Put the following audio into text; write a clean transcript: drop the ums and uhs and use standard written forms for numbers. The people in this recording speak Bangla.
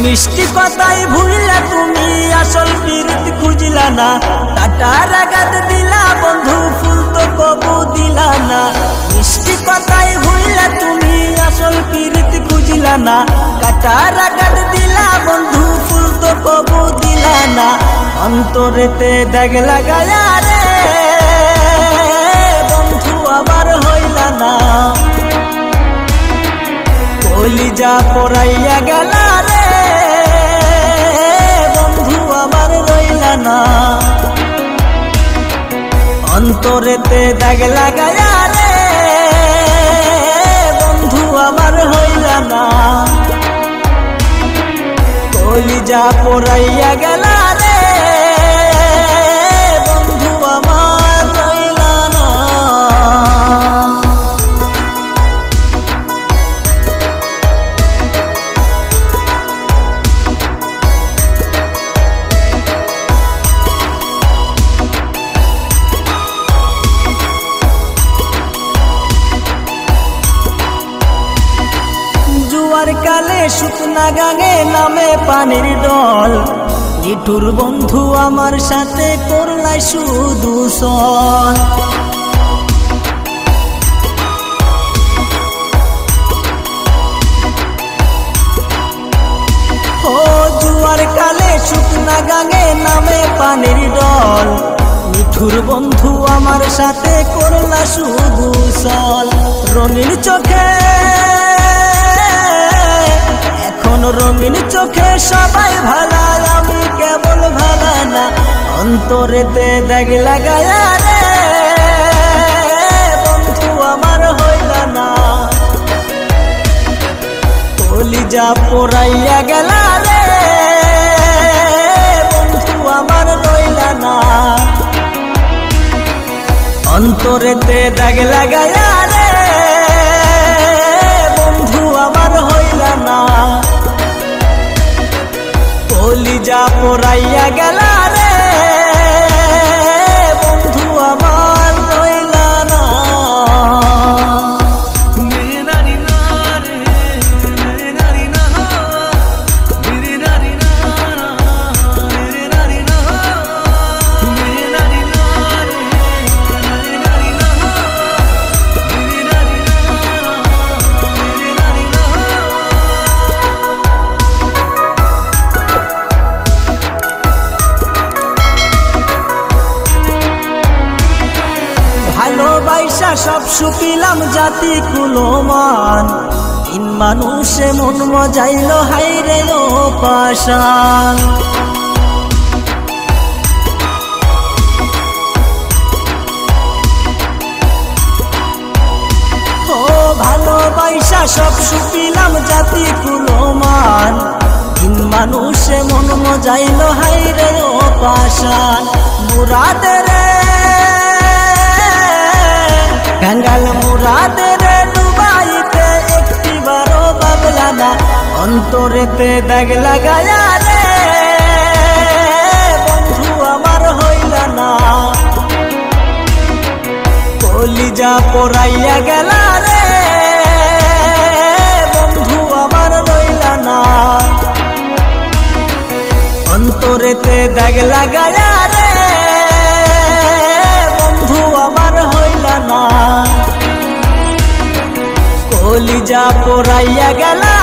মিষ্টি কথাই ভুললা তুমি আসল প্রীতি খুঁজলা না। কাটার আঘাত দিলা বন্ধু ফুল তো কবু দিলা না। মিষ্টি কথাই ভুললা তুমি আসল প্রীতি খুঁজলা না। কাটার আঘাত দিলা বন্ধু ফুল তো কবু দিলা না। অন্তরেতে দাগ লাগায়া রে বন্ধু আবার হইলা না। কলিজা পড়াইয়া গেলা রে বন্ধু আবার রইলা না। অন্তরেতে দাগ লাগায়া রে বন্ধু আবার হইলা না। কলিজা পড়াইয়া গেলা রে বন্ধু আমার রইলা না। জুয়ার কালে শুকনা গাঙে নামে পানির ডল। নিঠুর বন্ধু আমার সাথে করলাই শুধু সল। ও জুয়ার কালে শুকনা গাঙে নামে পানির ডল। নিঠুর বন্ধু আমার সাথে করলা শুধু সল। রঙিন চোখে রঙিন চোখে সবাই ভালা আমি কেবল ভালা না। অন্তরেতে দাগ লাগায়া রে বন্ধু আমার হইলা না। কলিজা পোড়াইয়া গেলা রে বন্ধু আমার রইলা না। অন্তরেতে দাগ লাগায়া রে বন্ধু আমার হইলা না। কলিজা পোড়াইয়া গেলা রে বন্ধু আমার রইলা না। ভালোবাসা সব শুকিলাম জাতি কুলমান। তিন মানুষে মন মজাইল হাইরে ও পাশান। ও ভালোবাসা সব শুকিলাম জাতি কুলমান। তিন মানুষে মন মজাইল হাইরে ও পাশান। মুরাদের কাঙ্গাল মুরাদের ডুবাইতে একটিবারও ভাবলা না। অন্তরেতে দাগ লাগায়া রে বন্ধু আমার হইলা না। কলিজা পোড়াইয়া গেলা রে বন্ধু আমার রইলা না। অন্তরেতে দাগ লাগায়া রে বন্ধু আমার হইলা না। কলিজা পোড়াইয়া গেলা